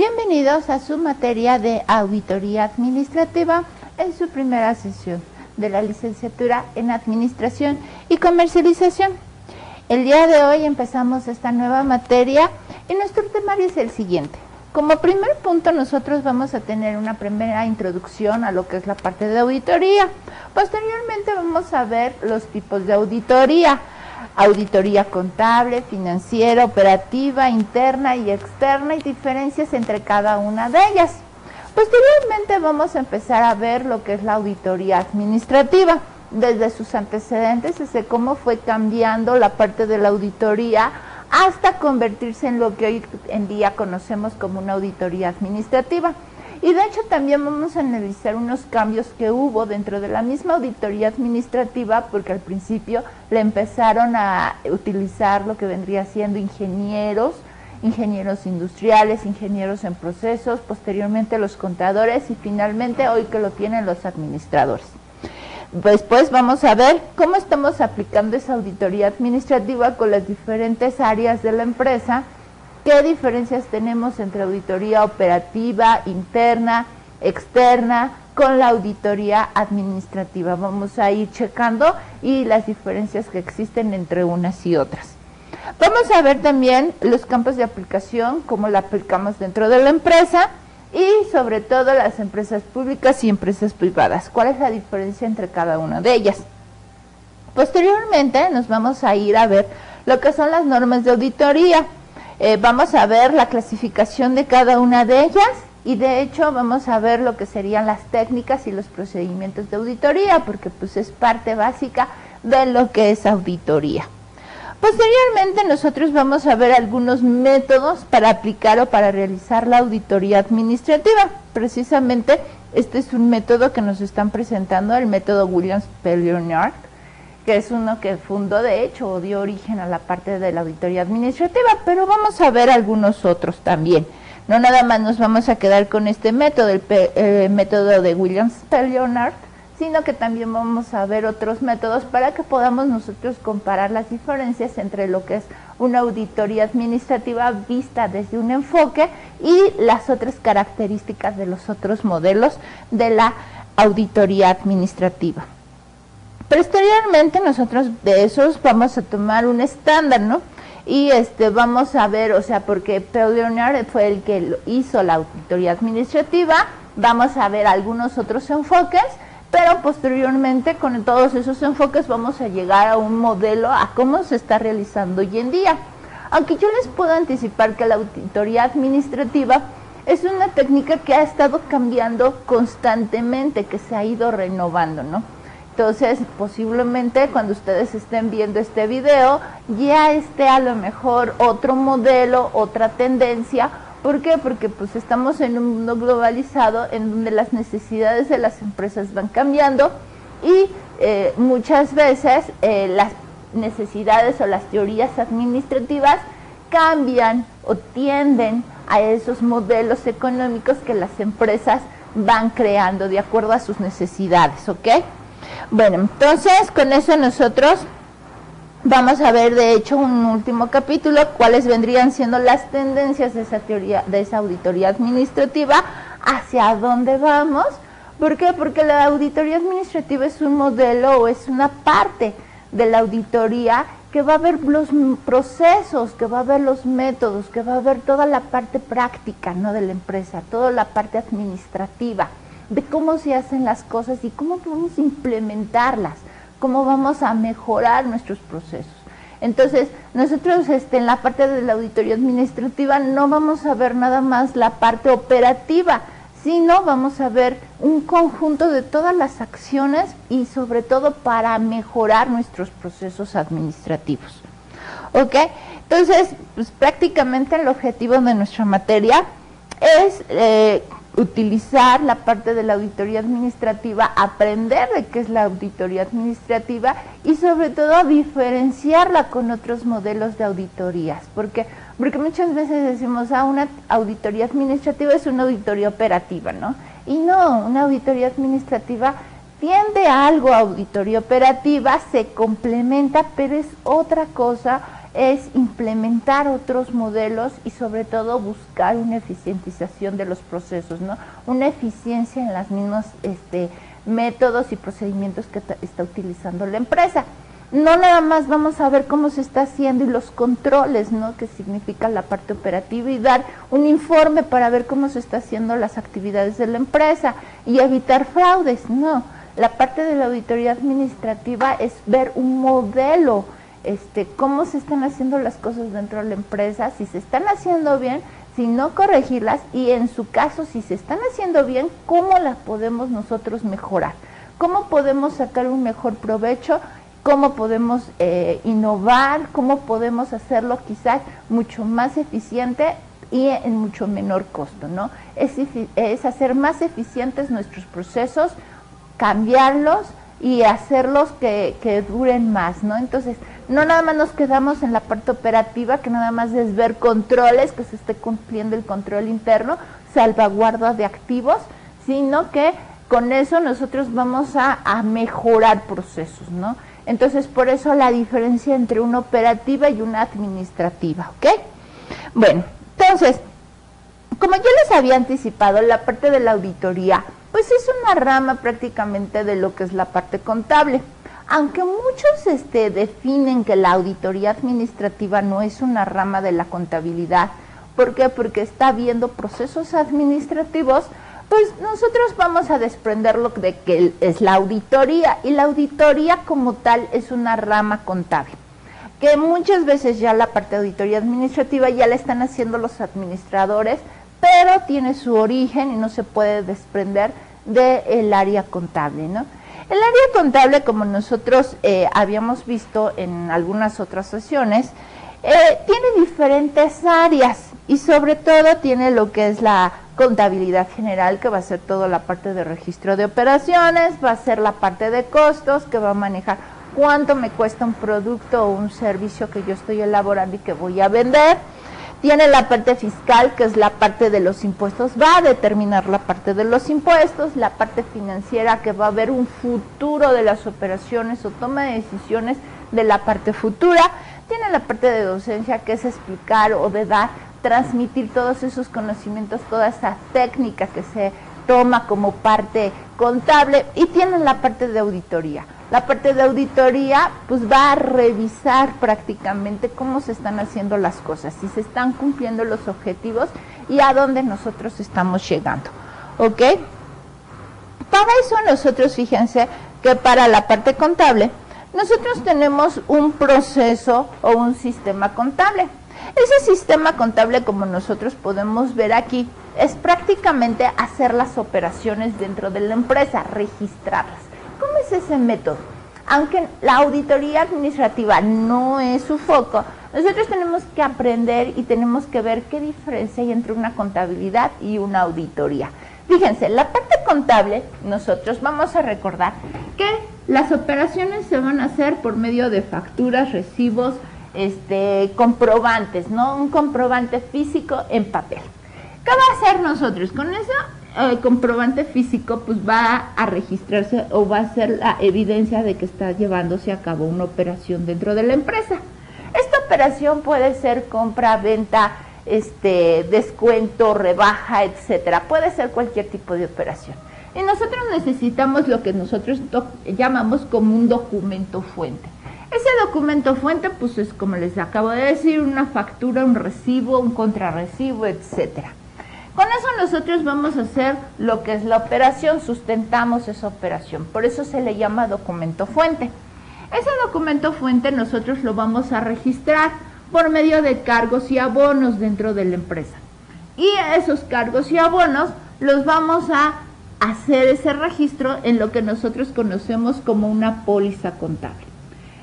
Bienvenidos a su materia de auditoría administrativa en su primera sesión de la licenciatura en Administración y Comercialización. El día de hoy empezamos esta nueva materia y nuestro temario es el siguiente. Como primer punto nosotros vamos a tener una primera introducción a lo que es la parte de auditoría. Posteriormente vamos a ver los tipos de auditoría. Auditoría contable, financiera, operativa, interna y externa y diferencias entre cada una de ellas. Posteriormente vamos a empezar a ver lo que es la auditoría administrativa, desde sus antecedentes, desde cómo fue cambiando la parte de la auditoría hasta convertirse en lo que hoy en día conocemos como una auditoría administrativa. Y de hecho también vamos a analizar unos cambios que hubo dentro de la misma auditoría administrativa, porque al principio le empezaron a utilizar lo que vendría siendo ingenieros industriales, ingenieros en procesos, posteriormente los contadores y finalmente hoy que lo tienen los administradores. Después vamos a ver cómo estamos aplicando esa auditoría administrativa con las diferentes áreas de la empresa. ¿Qué diferencias tenemos entre auditoría operativa, interna, externa, con la auditoría administrativa? Vamos a ir checando y las diferencias que existen entre unas y otras. Vamos a ver también los campos de aplicación, cómo la aplicamos dentro de la empresa y sobre todo las empresas públicas y empresas privadas. ¿Cuál es la diferencia entre cada una de ellas? Posteriormente nos vamos a ir a ver lo que son las normas de auditoría. Vamos a ver la clasificación de cada una de ellas y de hecho vamos a ver lo que serían las técnicas y los procedimientos de auditoría, porque pues es parte básica de lo que es auditoría. Posteriormente nosotros vamos a ver algunos métodos para aplicar o para realizar la auditoría administrativa. Precisamente este es un método que nos están presentando, el método Williams-Leonard, que es uno que fundó, de hecho, o dio origen a la parte de la auditoría administrativa, pero vamos a ver algunos otros también. No nada más nos vamos a quedar con este método, el método de Williams-Leonard, sino que también vamos a ver otros métodos para que podamos nosotros comparar las diferencias entre lo que es una auditoría administrativa vista desde un enfoque y las otras características de los otros modelos de la auditoría administrativa. Posteriormente nosotros de esos vamos a tomar un estándar, ¿no? Y vamos a ver, o sea, porque Leonard fue el que hizo la auditoría administrativa, vamos a ver algunos otros enfoques, pero posteriormente con todos esos enfoques vamos a llegar a un modelo a cómo se está realizando hoy en día. Aunque yo les puedo anticipar que la auditoría administrativa es una técnica que ha estado cambiando constantemente, que se ha ido renovando, ¿no? Entonces, posiblemente cuando ustedes estén viendo este video, ya esté a lo mejor otro modelo, otra tendencia. ¿Por qué? Porque pues estamos en un mundo globalizado en donde las necesidades de las empresas van cambiando y muchas veces las necesidades o las teorías administrativas cambian o tienden a esos modelos económicos que las empresas van creando de acuerdo a sus necesidades, ¿ok? Bueno, entonces con eso nosotros vamos a ver de hecho un último capítulo, cuáles vendrían siendo las tendencias de esa teoría, de esa auditoría administrativa, hacia dónde vamos. ¿Por qué? Porque la auditoría administrativa es un modelo o es una parte de la auditoría que va a ver los procesos, que va a ver los métodos, que va a ver toda la parte práctica, ¿no?, de la empresa, toda la parte administrativa, de cómo se hacen las cosas y cómo podemos implementarlas, cómo vamos a mejorar nuestros procesos. Entonces, nosotros en la parte de la auditoría administrativa no vamos a ver nada más la parte operativa, sino vamos a ver un conjunto de todas las acciones y sobre todo para mejorar nuestros procesos administrativos. ¿Ok? Entonces, pues prácticamente el objetivo de nuestra materia es utilizar la parte de la auditoría administrativa, aprender de qué es la auditoría administrativa y sobre todo diferenciarla con otros modelos de auditorías. Porque muchas veces decimos, una auditoría administrativa es una auditoría operativa, ¿no? Y no, una auditoría administrativa tiende a algo, auditoría operativa, se complementa, pero es otra cosa es implementar otros modelos y sobre todo buscar una eficientización de los procesos, ¿no? Una eficiencia en los mismos métodos y procedimientos que está utilizando la empresa. No nada más vamos a ver cómo se está haciendo y los controles, ¿no? Que significa la parte operativa y dar un informe para ver cómo se está haciendo las actividades de la empresa y evitar fraudes, no. La parte de la auditoría administrativa es ver un modelo, cómo se están haciendo las cosas dentro de la empresa, si se están haciendo bien, si no corregirlas y en su caso, si se están haciendo bien, cómo las podemos nosotros mejorar, cómo podemos sacar un mejor provecho, cómo podemos innovar, cómo podemos hacerlo quizás mucho más eficiente y en mucho menor costo, ¿no? Es hacer más eficientes nuestros procesos, cambiarlos y hacerlos que duren más, ¿no? Entonces, no nada más nos quedamos en la parte operativa, que nada más es ver controles, que se esté cumpliendo el control interno, salvaguarda de activos, sino que con eso nosotros vamos a mejorar procesos, ¿no? Entonces, por eso la diferencia entre una operativa y una administrativa, ¿ok? Bueno, entonces, como yo les había anticipado, la parte de la auditoría, pues es una rama prácticamente de lo que es la parte contable. Aunque muchos definen que la auditoría administrativa no es una rama de la contabilidad. ¿Por qué? Porque está viendo procesos administrativos. Pues nosotros vamos a desprenderlo de que es la auditoría, y la auditoría como tal es una rama contable, que muchas veces ya la parte de auditoría administrativa ya la están haciendo los administradores, pero tiene su origen y no se puede desprender del área contable, ¿no? El área contable, como nosotros habíamos visto en algunas otras sesiones, tiene diferentes áreas y sobre todo tiene lo que es la contabilidad general, que va a ser toda la parte de registro de operaciones, va a ser la parte de costos, que va a manejar cuánto me cuesta un producto o un servicio que yo estoy elaborando y que voy a vender. Tiene la parte fiscal, que es la parte de los impuestos, va a determinar la parte de los impuestos, la parte financiera, que va a ver un futuro de las operaciones o toma de decisiones de la parte futura. Tiene la parte de docencia, que es explicar o de dar, transmitir todos esos conocimientos, toda esa técnica que se toma como parte contable, y tiene la parte de auditoría. La parte de auditoría pues va a revisar prácticamente cómo se están haciendo las cosas, si se están cumpliendo los objetivos y a dónde nosotros estamos llegando, ¿ok? Para eso nosotros, fíjense que para la parte contable, nosotros tenemos un proceso o un sistema contable. Ese sistema contable, como nosotros podemos ver aquí, es prácticamente hacer las operaciones dentro de la empresa, registrarlas. ¿Cómo es ese método? Aunque la auditoría administrativa no es su foco, nosotros tenemos que aprender y tenemos que ver qué diferencia hay entre una contabilidad y una auditoría. Fíjense, la parte contable, nosotros vamos a recordar que las operaciones se van a hacer por medio de facturas, recibos, comprobantes, ¿no? Un comprobante físico en papel. ¿Qué va a hacer nosotros con eso? El comprobante físico pues va a registrarse o va a ser la evidencia de que está llevándose a cabo una operación dentro de la empresa. Esta operación puede ser compra, venta, descuento, rebaja, etcétera. Puede ser cualquier tipo de operación. Y nosotros necesitamos lo que nosotros llamamos como un documento fuente. Ese documento fuente pues es, como les acabo de decir, una factura, un recibo, un contrarrecibo, etcétera. Con eso nosotros vamos a hacer lo que es la operación, sustentamos esa operación, por eso se le llama documento fuente. Ese documento fuente nosotros lo vamos a registrar por medio de cargos y abonos dentro de la empresa. Y esos cargos y abonos los vamos a hacer ese registro en lo que nosotros conocemos como una póliza contable.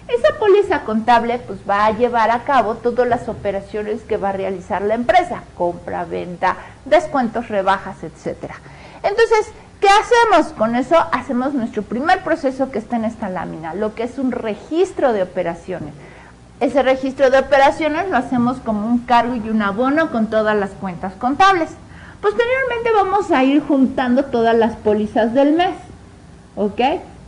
Esa póliza contable pues va a llevar a cabo todas las operaciones que va a realizar la empresa, compra, venta, descuentos, rebajas, etcétera. Entonces, ¿qué hacemos? Con eso hacemos nuestro primer proceso que está en esta lámina, lo que es un registro de operaciones. Ese registro de operaciones lo hacemos como un cargo y un abono con todas las cuentas contables. Posteriormente vamos a ir juntando todas las pólizas del mes, ¿ok?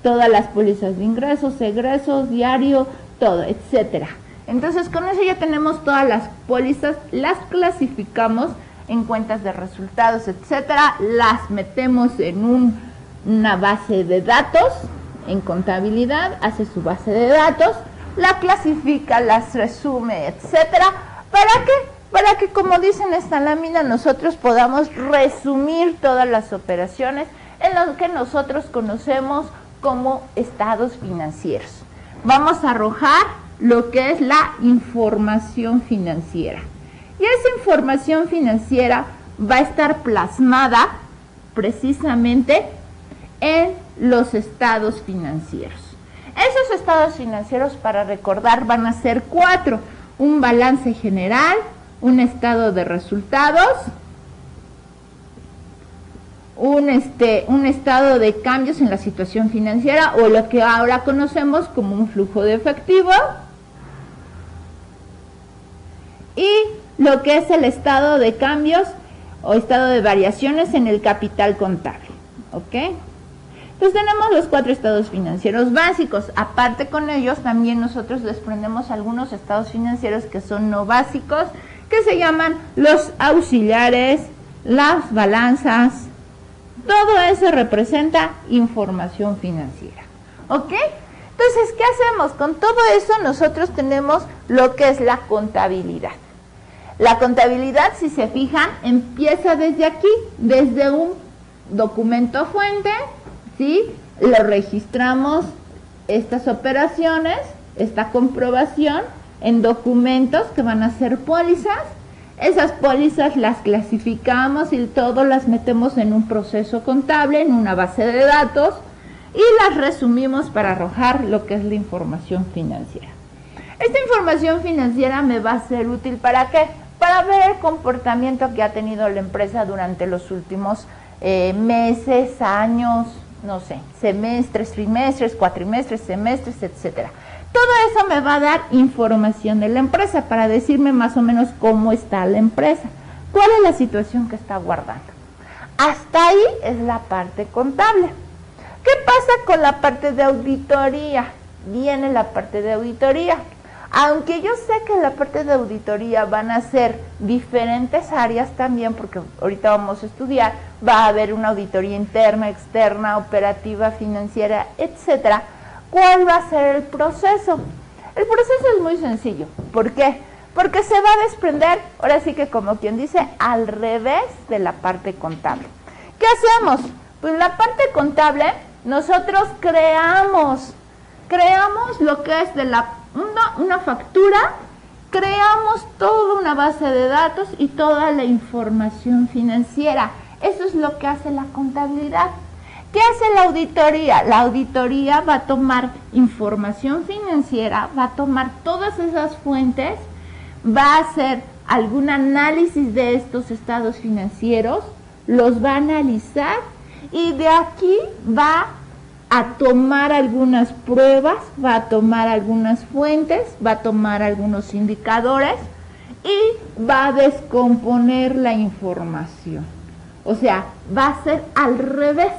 Todas las pólizas de ingresos, egresos, diario, todo, etcétera. Entonces con eso ya tenemos todas las pólizas, las clasificamos en cuentas de resultados, etcétera, las metemos en una base de datos, en contabilidad, hace su base de datos, la clasifica, las resume, etcétera. ¿Para qué? Para que, como dice en esta lámina, nosotros podamos resumir todas las operaciones en lo que nosotros conocemos como estados financieros. Vamos a arrojar lo que es la información financiera. Y esa información financiera va a estar plasmada precisamente en los estados financieros. Esos estados financieros, para recordar, van a ser 4. Un balance general, un estado de resultados, un estado de cambios en la situación financiera, o lo que ahora conocemos como un flujo de efectivo, y lo que es el estado de cambios o estado de variaciones en el capital contable. ¿Ok? Entonces tenemos los 4 estados financieros básicos. Aparte, con ellos también nosotros desprendemos algunos estados financieros que son no básicos, que se llaman los auxiliares, las balanzas. Todo eso representa información financiera. ¿Ok? Entonces, ¿qué hacemos? Con todo eso nosotros tenemos lo que es la contabilidad. La contabilidad, si se fijan, empieza desde aquí, desde un documento fuente, ¿sí? Lo registramos, estas operaciones, esta comprobación, en documentos que van a ser pólizas. Esas pólizas las clasificamos y todo las metemos en un proceso contable, en una base de datos, y las resumimos para arrojar lo que es la información financiera. Esta información financiera me va a ser útil ¿para qué? Para ver el comportamiento que ha tenido la empresa durante los últimos meses, años, no sé, semestres, trimestres, cuatrimestres, semestres, etcétera. Todo eso me va a dar información de la empresa para decirme más o menos cómo está la empresa, cuál es la situación que está guardando. Hasta ahí es la parte contable. ¿Qué pasa con la parte de auditoría? Viene la parte de auditoría. Aunque yo sé que la parte de auditoría van a ser diferentes áreas también, porque ahorita vamos a estudiar, va a haber una auditoría interna, externa, operativa, financiera, etcétera. ¿Cuál va a ser el proceso? El proceso es muy sencillo. ¿Por qué? Porque se va a desprender, ahora sí que como quien dice, al revés de la parte contable. ¿Qué hacemos? Pues la parte contable, nosotros creamos lo que es de una factura, creamos toda una base de datos y toda la información financiera. Eso es lo que hace la contabilidad. ¿Qué hace la auditoría? La auditoría va a tomar información financiera, va a tomar todas esas fuentes, va a hacer algún análisis de estos estados financieros, los va a analizar y de aquí va a tomar algunas pruebas, va a tomar algunas fuentes, va a tomar algunos indicadores y va a descomponer la información. O sea, va a ser al revés,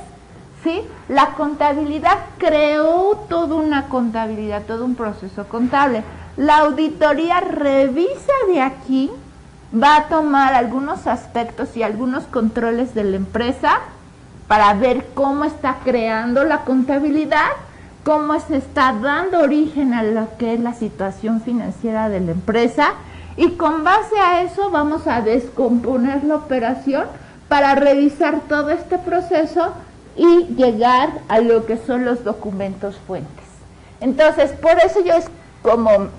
¿sí? La contabilidad creó toda una contabilidad, todo un proceso contable. La auditoría revisa de aquí, va a tomar algunos aspectos y algunos controles de la empresa para ver cómo está creando la contabilidad, cómo se está dando origen a lo que es la situación financiera de la empresa, y con base a eso vamos a descomponer la operación para revisar todo este proceso y llegar a lo que son los documentos fuentes. Entonces, por eso yo es como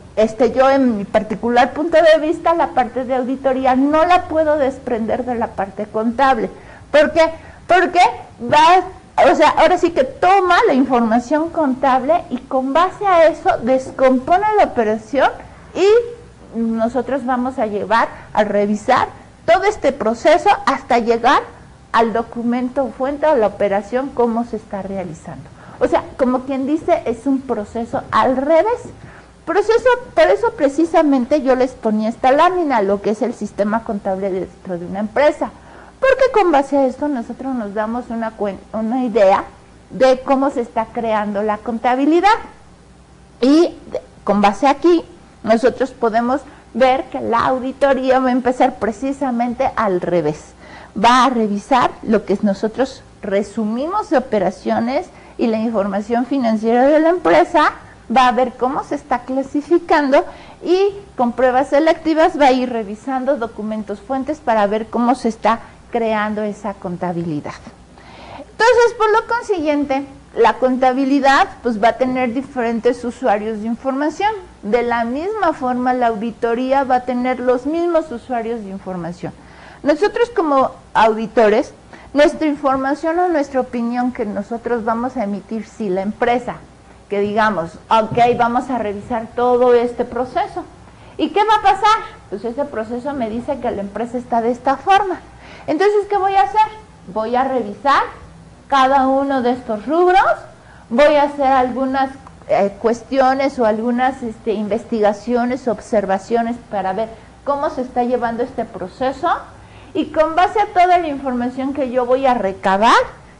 yo en mi particular punto de vista, la parte de auditoría no la puedo desprender de la parte contable. ¿Por qué? Porque ahora sí que toma la información contable y con base a eso descompone la operación y nosotros vamos a llevar a revisar todo este proceso hasta llegar al documento fuente o la operación, cómo se está realizando. O sea, como quien dice, es un proceso al revés. Por eso precisamente yo les ponía esta lámina, lo que es el sistema contable dentro de una empresa. Porque con base a esto nosotros nos damos una idea de cómo se está creando la contabilidad. Y con base aquí nosotros podemos ver que la auditoría va a empezar precisamente al revés. Va a revisar lo que nosotros resumimos de operaciones y la información financiera de la empresa, va a ver cómo se está clasificando y con pruebas selectivas va a ir revisando documentos fuentes para ver cómo se está creando esa contabilidad. Entonces, por lo consiguiente, la contabilidad pues va a tener diferentes usuarios de información. De la misma forma, la auditoría va a tener los mismos usuarios de información. Nosotros como auditores, nuestra información o nuestra opinión que nosotros vamos a emitir, si la empresa, que digamos, ok, vamos a revisar todo este proceso. ¿Y qué va a pasar? Pues ese proceso me dice que la empresa está de esta forma. Entonces, ¿qué voy a hacer? Voy a revisar cada uno de estos rubros, voy a hacer algunas cuestiones o algunas investigaciones, observaciones para ver cómo se está llevando este proceso y con base a toda la información que yo voy a recabar,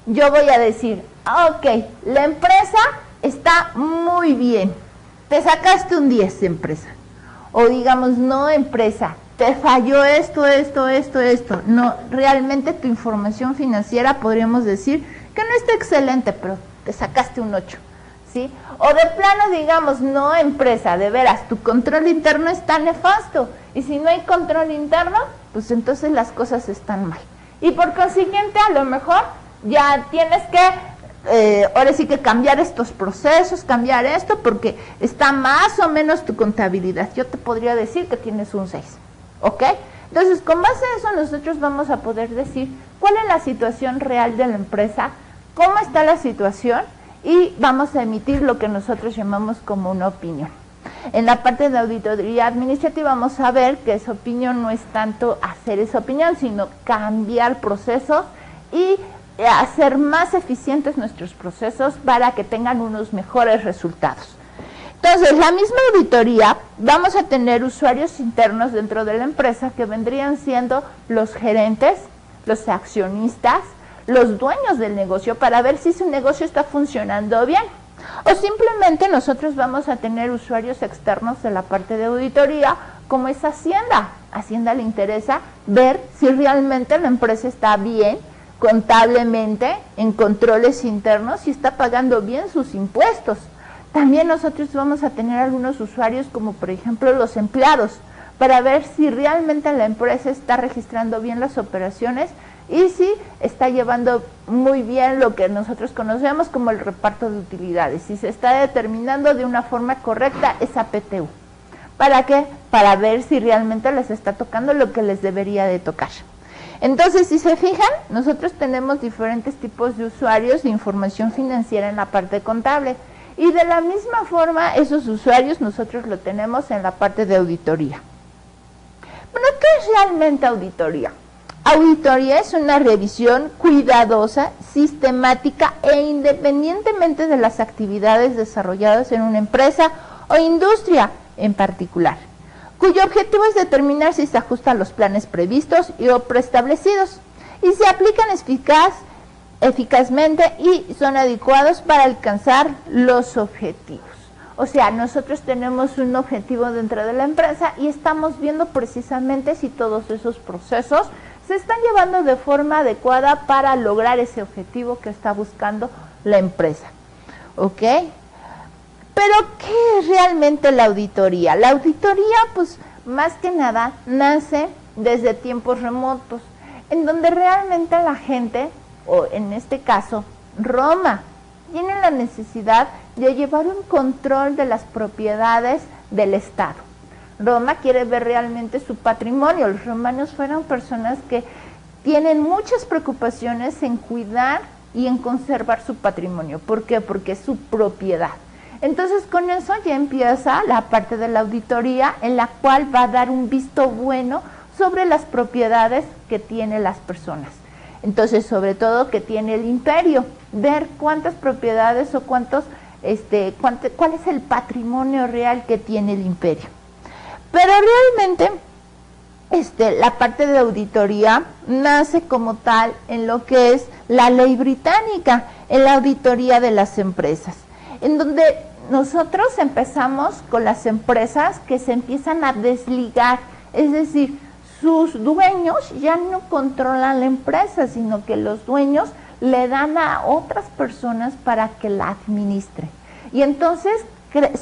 yo voy a decir, ok, la empresa está muy bien, te sacaste un 10 empresa, o digamos, no empresa, te falló esto, no, realmente tu información financiera podríamos decir que no está excelente, pero te sacaste un 8, ¿sí? O de plano, digamos, no empresa, de veras, tu control interno está nefasto, y si no hay control interno, pues entonces las cosas están mal. Y por consiguiente, a lo mejor ya tienes que, ahora sí que cambiar estos procesos, cambiar esto, porque está más o menos tu contabilidad. Yo te podría decir que tienes un 6, ¿ok? Entonces, con base a eso, nosotros vamos a poder decir cuál es la situación real de la empresa, cómo está la situación, y vamos a emitir lo que nosotros llamamos como una opinión. En la parte de auditoría administrativa vamos a ver que esa opinión no es tanto hacer esa opinión, sino cambiar procesos y hacer más eficientes nuestros procesos para que tengan unos mejores resultados. Entonces, la misma auditoría, vamos a tener usuarios internos dentro de la empresa que vendrían siendo los gerentes, los accionistas, los dueños del negocio para ver si su negocio está funcionando bien. O simplemente nosotros vamos a tener usuarios externos de la parte de auditoría, como es Hacienda. Hacienda le interesa ver si realmente la empresa está bien contablemente, en controles internos, y está pagando bien sus impuestos. También nosotros vamos a tener algunos usuarios como por ejemplo los empleados, para ver si realmente la empresa está registrando bien las operaciones y si está llevando muy bien lo que nosotros conocemos como el reparto de utilidades, si se está determinando de una forma correcta esa PTU. ¿Para qué? Para ver si realmente les está tocando lo que les debería de tocar. Entonces, si se fijan, nosotros tenemos diferentes tipos de usuarios de información financiera en la parte contable. Y de la misma forma, esos usuarios nosotros lo tenemos en la parte de auditoría. Bueno, ¿qué es realmente auditoría? Auditoría es una revisión cuidadosa, sistemática e independientemente de las actividades desarrolladas en una empresa o industria en particular, cuyo objetivo es determinar si se ajusta a los planes previstos o preestablecidos y se aplican eficazmente y son adecuados para alcanzar los objetivos. O sea, nosotros tenemos un objetivo dentro de la empresa y estamos viendo precisamente si todos esos procesos se están llevando de forma adecuada para lograr ese objetivo que está buscando la empresa. ¿Ok? Pero, ¿qué es realmente la auditoría? La auditoría, pues, más que nada, nace desde tiempos remotos, en donde realmente la gente, o en este caso, Roma, tiene la necesidad de llevar un control de las propiedades del Estado. Roma quiere ver realmente su patrimonio. Los romanos fueron personas que tienen muchas preocupaciones en cuidar y en conservar su patrimonio. ¿Por qué? Porque es su propiedad. Entonces, con eso ya empieza la parte de la auditoría, en la cual va a dar un visto bueno sobre las propiedades que tienen las personas. Entonces, sobre todo que tiene el imperio, ver cuántas propiedades o cuál es el patrimonio real que tiene el imperio. Pero realmente la parte de auditoría nace como tal en lo que es la ley británica, en la auditoría de las empresas, en donde nosotros empezamos con las empresas que se empiezan a desligar, es decir, sus dueños ya no controlan la empresa, sino que los dueños le dan a otras personas para que la administren. Y entonces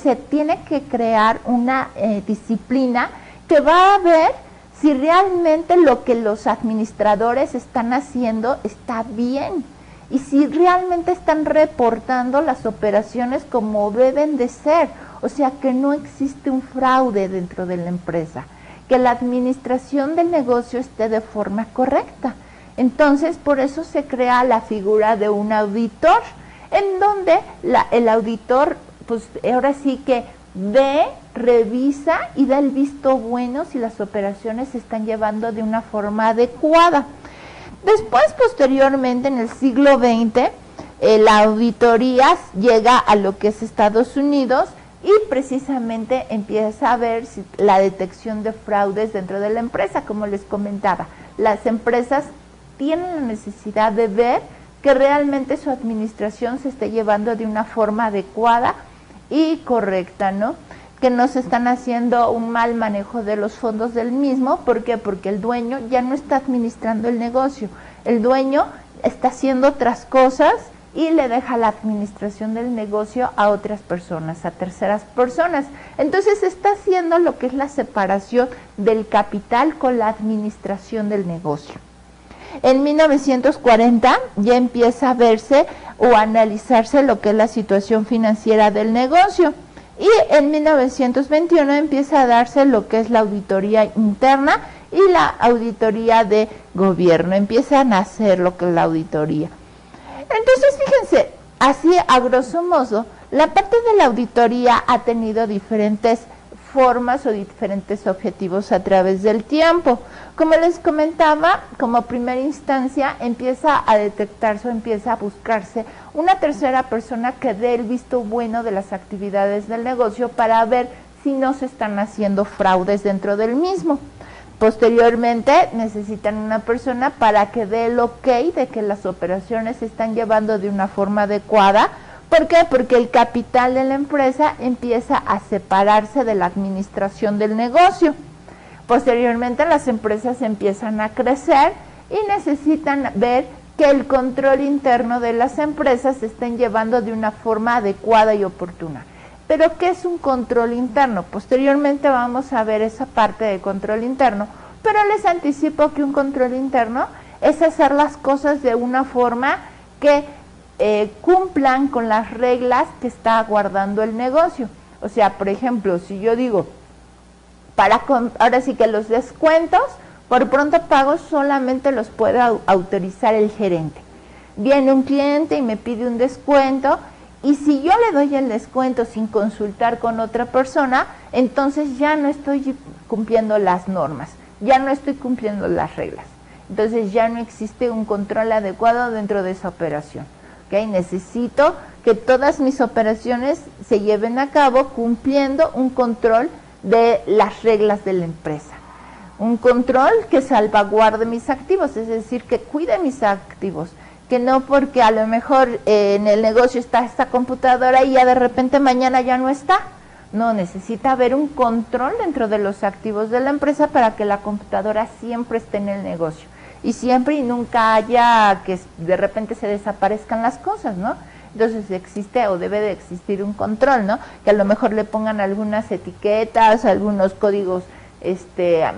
se tiene que crear una disciplina que va a ver si realmente lo que los administradores están haciendo está bien y si realmente están reportando las operaciones como deben de ser, o sea que no existe un fraude dentro de la empresa, que la administración del negocio esté de forma correcta. Entonces, por eso se crea la figura de un auditor, en donde el auditor, pues ahora sí que ve, revisa y da el visto bueno si las operaciones se están llevando de una forma adecuada. Después, posteriormente, en el siglo XX, la auditoría llega a lo que es Estados Unidos y precisamente empieza a ver si la detección de fraudes dentro de la empresa, como les comentaba. Las empresas tienen la necesidad de ver que realmente su administración se esté llevando de una forma adecuada y correcta, ¿no? Que no se están haciendo un mal manejo de los fondos del mismo. ¿Por qué? Porque el dueño ya no está administrando el negocio. El dueño está haciendo otras cosas y le deja la administración del negocio a otras personas, a terceras personas. Entonces se está haciendo lo que es la separación del capital con la administración del negocio. En 1940 ya empieza a verse o a analizarse lo que es la situación financiera del negocio. Y en 1921 empieza a darse lo que es la auditoría interna y la auditoría de gobierno. Empiezan a hacer lo que es la auditoría. Entonces, fíjense, así a grosso modo, la parte de la auditoría ha tenido diferentes formas o diferentes objetivos a través del tiempo. Como les comentaba, como primera instancia empieza a detectarse o empieza a buscarse una tercera persona que dé el visto bueno de las actividades del negocio para ver si no se están haciendo fraudes dentro del mismo. Posteriormente necesitan una persona para que dé el ok de que las operaciones se están llevando de una forma adecuada. ¿Por qué? Porque el capital de la empresa empieza a separarse de la administración del negocio. Posteriormente las empresas empiezan a crecer y necesitan ver que el control interno de las empresas se estén llevando de una forma adecuada y oportuna. ¿Pero qué es un control interno? Posteriormente vamos a ver esa parte de control interno, pero les anticipo que un control interno es hacer las cosas de una forma que cumplan con las reglas que está guardando el negocio. O sea, por ejemplo, si yo digo, ahora sí que los descuentos por pronto pago solamente los puede autorizar el gerente. Viene un cliente y me pide un descuento, y si yo le doy el descuento sin consultar con otra persona, entonces ya no estoy cumpliendo las normas, ya no estoy cumpliendo las reglas. Entonces ya no existe un control adecuado dentro de esa operación. ¿Okay? Necesito que todas mis operaciones se lleven a cabo cumpliendo un control de las reglas de la empresa. Un control que salvaguarde mis activos, es decir, que cuide mis activos. Que no porque a lo mejor en el negocio está esta computadora y ya de repente mañana ya no está. No, necesita haber un control dentro de los activos de la empresa para que la computadora siempre esté en el negocio. Y siempre y nunca haya que de repente se desaparezcan las cosas, ¿no? Entonces existe o debe de existir un control, ¿no? Que a lo mejor le pongan algunas etiquetas, algunos códigos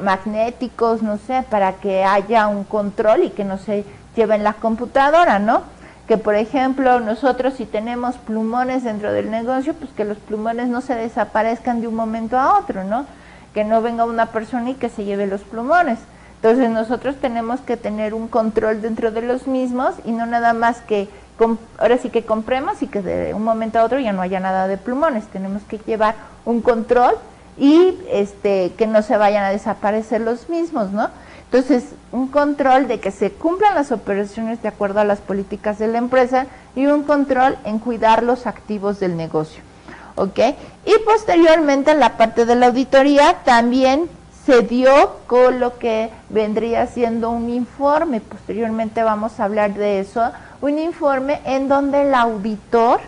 magnéticos, no sé, para que haya un control y que no se lleven la computadora, ¿no? Que por ejemplo nosotros si tenemos plumones dentro del negocio, pues que los plumones no se desaparezcan de un momento a otro, ¿no? Que no venga una persona y que se lleve los plumones. Entonces nosotros tenemos que tener un control dentro de los mismos y no nada más que ahora sí que compremos y que de un momento a otro ya no haya nada de plumones. Tenemos que llevar un control y que no se vayan a desaparecer los mismos, ¿no? Entonces, un control de que se cumplan las operaciones de acuerdo a las políticas de la empresa y un control en cuidar los activos del negocio, ¿ok? Y posteriormente en la parte de la auditoría también se dio con lo que vendría siendo un informe. Posteriormente vamos a hablar de eso, un informe en donde el auditor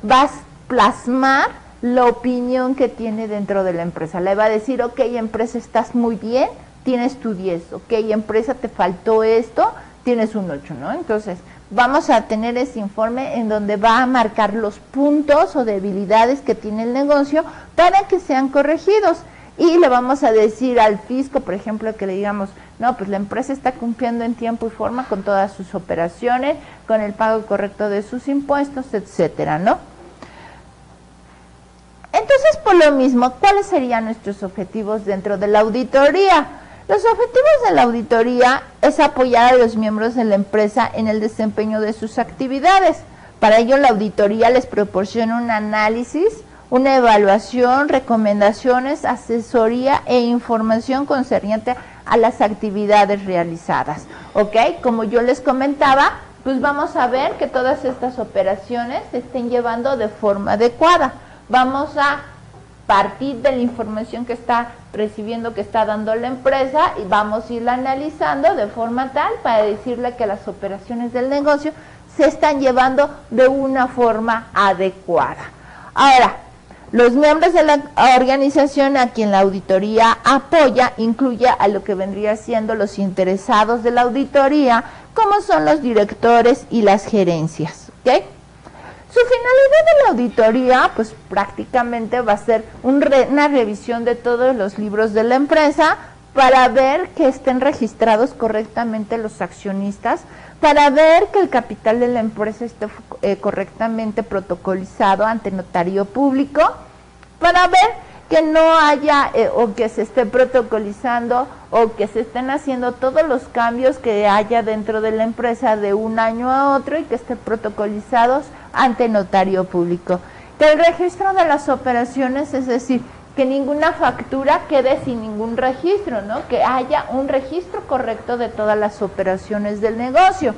va a plasmar la opinión que tiene dentro de la empresa. Le va a decir, ok, empresa, estás muy bien, tienes tu 10, ok, empresa, te faltó esto, tienes un 8, ¿no? Entonces, vamos a tener ese informe en donde va a marcar los puntos o debilidades que tiene el negocio para que sean corregidos. Y le vamos a decir al fisco, por ejemplo, que le digamos, no, pues la empresa está cumpliendo en tiempo y forma con todas sus operaciones, con el pago correcto de sus impuestos, etcétera, ¿no? Entonces, por lo mismo, ¿cuáles serían nuestros objetivos dentro de la auditoría? Los objetivos de la auditoría es apoyar a los miembros de la empresa en el desempeño de sus actividades. Para ello, la auditoría les proporciona un análisis, una evaluación, recomendaciones, asesoría e información concerniente a las actividades realizadas. ¿Ok? Como yo les comentaba, pues vamos a ver que todas estas operaciones se estén llevando de forma adecuada. Vamos a partir de la información que está recibiendo, que está dando la empresa, y vamos a irla analizando de forma tal para decirle que las operaciones del negocio se están llevando de una forma adecuada. Ahora, los miembros de la organización a quien la auditoría apoya incluye a lo que vendría siendo los interesados de la auditoría, como son los directores y las gerencias, ¿ok? Su finalidad de la auditoría, pues prácticamente va a ser una revisión de todos los libros de la empresa para ver que estén registrados correctamente los accionistas, para ver que el capital de la empresa esté correctamente protocolizado ante notario público, para ver que no haya o que se esté protocolizando o que se estén haciendo todos los cambios que haya dentro de la empresa de un año a otro y que estén protocolizados ante notario público. Que el registro de las operaciones, es decir, que ninguna factura quede sin ningún registro, ¿no? Que haya un registro correcto de todas las operaciones del negocio.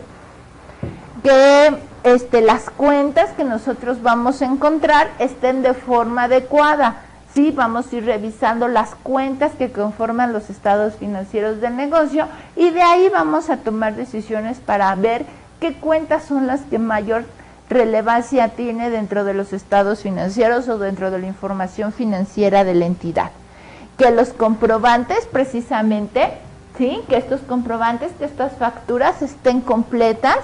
Que las cuentas que nosotros vamos a encontrar estén de forma adecuada. Sí, vamos a ir revisando las cuentas que conforman los estados financieros del negocio y de ahí vamos a tomar decisiones para ver qué cuentas son las que mayor relevancia tiene dentro de los estados financieros o dentro de la información financiera de la entidad. Que los comprobantes precisamente, ¿sí? Que estos comprobantes, que estas facturas estén completas,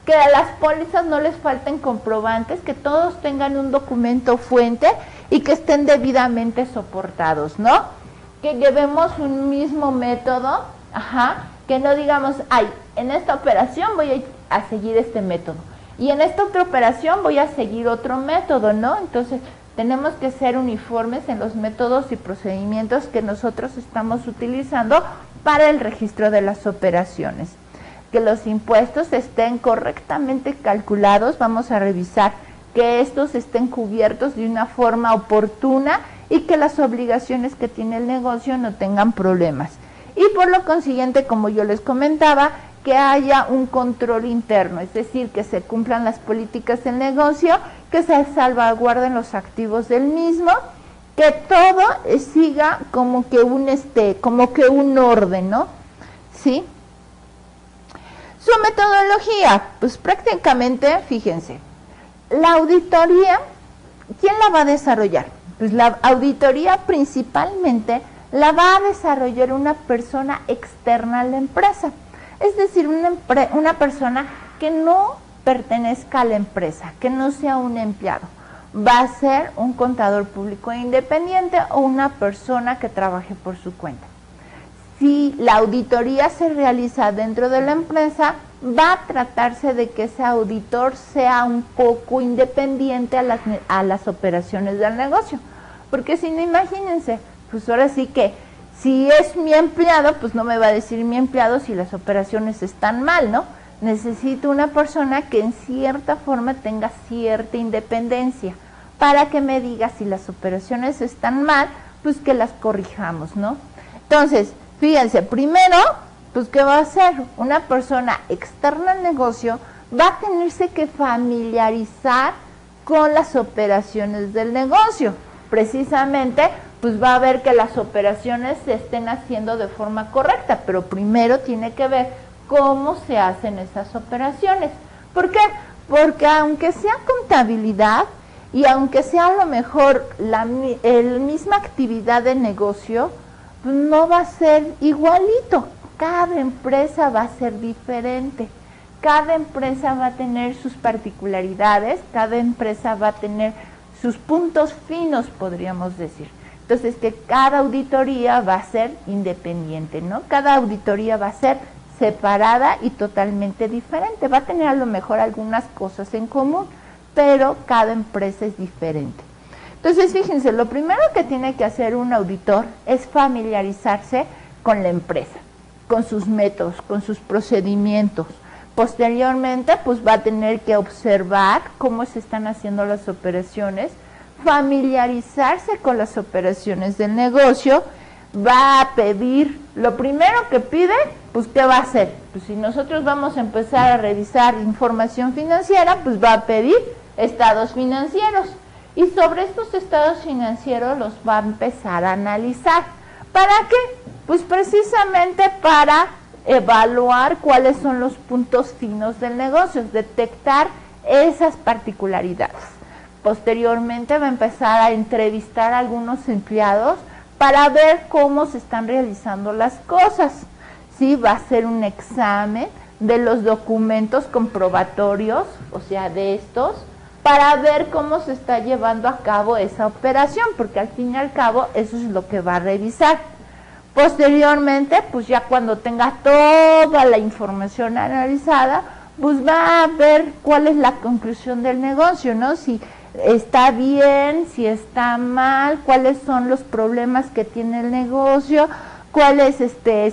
que a las pólizas no les falten comprobantes, que todos tengan un documento fuente y que estén debidamente soportados, ¿no? Que llevemos un mismo método, que no digamos, ay, en esta operación voy a seguir este método y en esta otra operación voy a seguir otro método, ¿no? Entonces, tenemos que ser uniformes en los métodos y procedimientos que nosotros estamos utilizando para el registro de las operaciones. Que los impuestos estén correctamente calculados, vamos a revisar que estos estén cubiertos de una forma oportuna y que las obligaciones que tiene el negocio no tengan problemas. Y por lo consiguiente, como yo les comentaba, que haya un control interno, es decir, que se cumplan las políticas del negocio, que se salvaguarden los activos del mismo, que todo siga como que un orden, ¿no? ¿Sí? Su metodología, pues prácticamente, fíjense, la auditoría, ¿quién la va a desarrollar? Pues la auditoría principalmente la va a desarrollar una persona externa a la empresa, es decir, una persona que no pertenezca a la empresa, que no sea un empleado. Va a ser un contador público independiente o una persona que trabaje por su cuenta. Si la auditoría se realiza dentro de la empresa, va a tratarse de que ese auditor sea un poco independiente a las operaciones del negocio. Porque si no, imagínense, pues ahora sí que si es mi empleado, pues no me va a decir mi empleado si las operaciones están mal, ¿no? Necesito una persona que en cierta forma tenga cierta independencia para que me diga si las operaciones están mal, pues que las corrijamos, ¿no? Entonces, fíjense, primero, pues ¿qué va a hacer? Una persona externa al negocio va a tenerse que familiarizar con las operaciones del negocio. Precisamente, pues va a ver que las operaciones se estén haciendo de forma correcta, pero primero tiene que ver cómo se hacen esas operaciones. ¿Por qué? Porque aunque sea contabilidad, y aunque sea a lo mejor la misma actividad de negocio, pues no va a ser igualito. Cada empresa va a ser diferente. Cada empresa va a tener sus particularidades, cada empresa va a tener sus puntos finos, podríamos decir. Entonces, que cada auditoría va a ser independiente, ¿no? Cada auditoría va a ser separada y totalmente diferente. Va a tener a lo mejor algunas cosas en común, pero cada empresa es diferente. Entonces, fíjense, lo primero que tiene que hacer un auditor es familiarizarse con la empresa, con sus métodos, con sus procedimientos. Posteriormente, pues va a tener que observar cómo se están haciendo las operaciones, familiarizarse con las operaciones del negocio, va a pedir, lo primero que pide, pues ¿qué va a hacer? Pues si nosotros vamos a empezar a revisar información financiera, pues va a pedir estados financieros. Y sobre estos estados financieros los va a empezar a analizar. ¿Para qué? Pues precisamente para evaluar cuáles son los puntos finos del negocio, detectar esas particularidades. Posteriormente va a empezar a entrevistar a algunos empleados para ver cómo se están realizando las cosas. ¿Sí? Va a hacer un examen de los documentos comprobatorios, o sea, de estos, para ver cómo se está llevando a cabo esa operación, porque al fin y al cabo eso es lo que va a revisar. Posteriormente, pues ya cuando tenga toda la información analizada, pues va a ver cuál es la conclusión del negocio, ¿no? Si está bien, si está mal, cuáles son los problemas que tiene el negocio, cuáles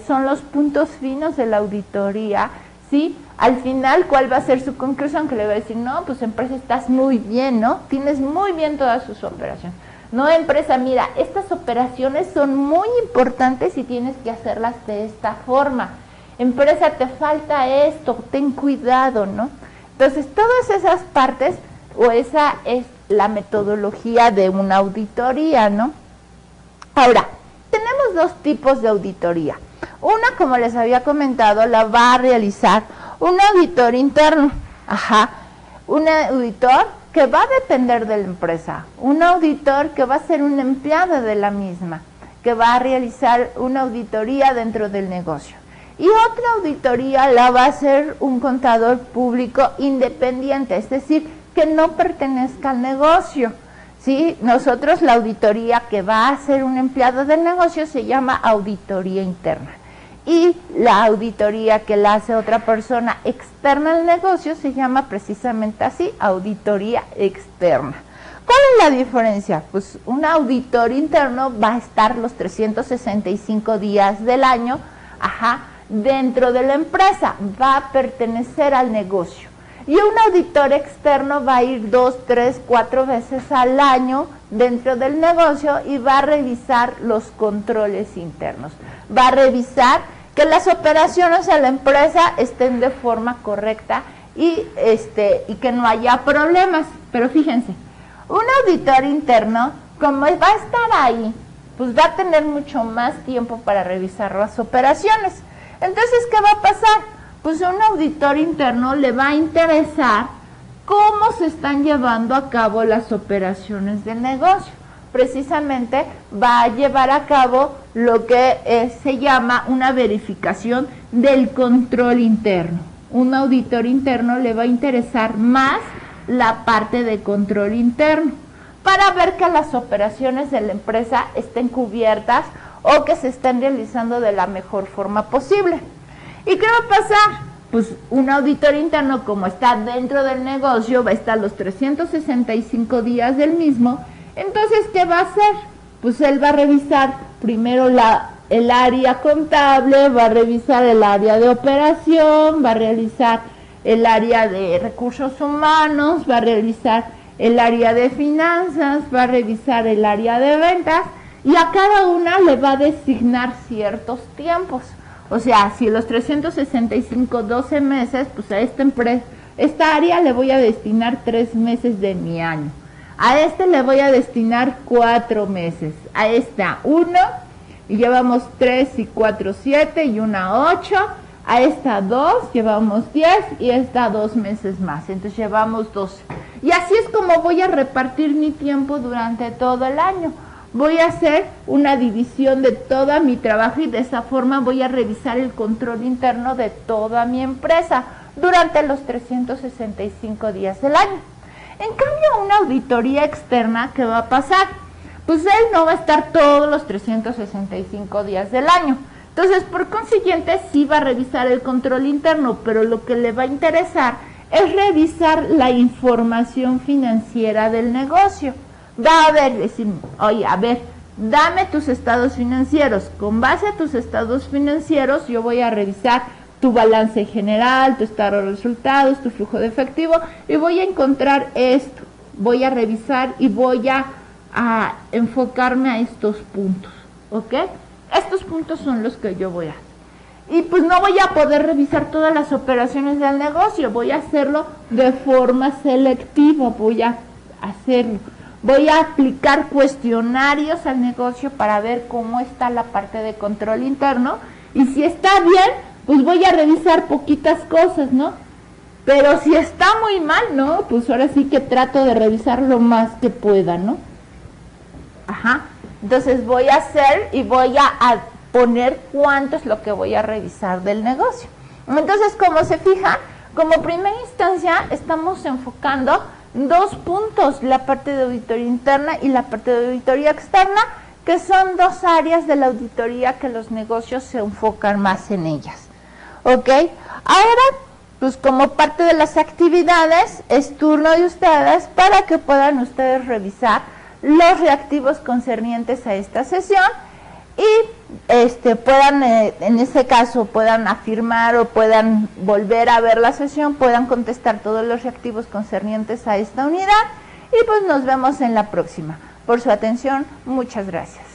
son los puntos finos de la auditoría, ¿sí? Al final, ¿cuál va a ser su conclusión? Que le va a decir, no, pues empresa, estás muy bien, ¿no? Tienes muy bien todas sus operaciones. No, empresa, mira, estas operaciones son muy importantes y tienes que hacerlas de esta forma. Empresa, te falta esto, ten cuidado, ¿no? Entonces, todas esas partes, o esa es la metodología de una auditoría, ¿no? Ahora, tenemos dos tipos de auditoría. Una, como les había comentado, la va a realizar un auditor interno. Un auditor que va a depender de la empresa, un auditor que va a ser un empleado de la misma, que va a realizar una auditoría dentro del negocio. Y otra auditoría la va a hacer un contador público independiente, es decir, que no pertenezca al negocio. ¿Sí? Nosotros la auditoría que va a hacer un empleado del negocio se llama auditoría interna. Y la auditoría que la hace otra persona externa al negocio se llama precisamente así, auditoría externa. ¿Cuál es la diferencia? Pues un auditor interno va a estar los 365 días del año, dentro de la empresa, va a pertenecer al negocio. Y un auditor externo va a ir 2, 3, 4 veces al año dentro del negocio y va a revisar los controles internos. Va a revisar que las operaciones de la empresa estén de forma correcta y que no haya problemas. Pero fíjense, un auditor interno, como va a estar ahí, pues va a tener mucho más tiempo para revisar las operaciones. Entonces, ¿qué va a pasar? Pues a un auditor interno le va a interesar cómo se están llevando a cabo las operaciones del negocio. Precisamente va a llevar a cabo lo que se llama una verificación del control interno. Un auditor interno le va a interesar más la parte de control interno para ver que las operaciones de la empresa estén cubiertas o que se estén realizando de la mejor forma posible. ¿Y qué va a pasar? Pues un auditor interno, como está dentro del negocio, va a estar los 365 días del mismo. Entonces, ¿qué va a hacer? Pues él va a revisar primero el área contable, va a revisar el área de operación, va a realizar el área de recursos humanos, va a revisar el área de finanzas, va a revisar el área de ventas, y a cada una le va a designar ciertos tiempos. O sea, si los 365, 12 meses, pues a esta área le voy a destinar 3 meses de mi año. A le voy a destinar 4 meses. A esta 1, y llevamos 3 y 4, 7, y una 8. A esta 2, llevamos 10, y esta 2 meses más. Entonces llevamos 12. Y así es como voy a repartir mi tiempo durante todo el año. Voy a hacer una división de todo mi trabajo y de esa forma voy a revisar el control interno de toda mi empresa durante los 365 días del año. En cambio, una auditoría externa, ¿qué va a pasar? Pues él no va a estar todos los 365 días del año. Entonces, por consiguiente, sí va a revisar el control interno, pero lo que le va a interesar es revisar la información financiera del negocio. Va a ver, decir, oye, a ver, dame tus estados financieros. Con base a tus estados financieros, yo voy a revisar tu balance general, tu estado de resultados, tu flujo de efectivo, y voy a encontrar esto. Voy a revisar y voy a enfocarme a estos puntos, ¿ok? Estos puntos son los que yo voy a hacer. Y pues no voy a poder revisar todas las operaciones del negocio, voy a hacerlo de forma selectiva, voy a hacerlo. Voy a aplicar cuestionarios al negocio para ver cómo está la parte de control interno, y si está bien, pues voy a revisar poquitas cosas, ¿no? Pero si está muy mal, ¿no? Pues ahora sí que trato de revisar lo más que pueda, ¿no? Ajá. Entonces voy a hacer y voy a poner cuánto es lo que voy a revisar del negocio. Entonces, como se fijan, como primera instancia estamos enfocando dos puntos, la parte de auditoría interna y la parte de auditoría externa, que son dos áreas de la auditoría que los negocios se enfocan más en ellas. ¿Ok? Ahora, pues como parte de las actividades, es turno de ustedes para que puedan ustedes revisar los reactivos concernientes a esta sesión y puedan, en este caso, puedan afirmar o puedan volver a ver la sesión, puedan contestar todos los reactivos concernientes a esta unidad y pues nos vemos en la próxima. Por su atención, muchas gracias.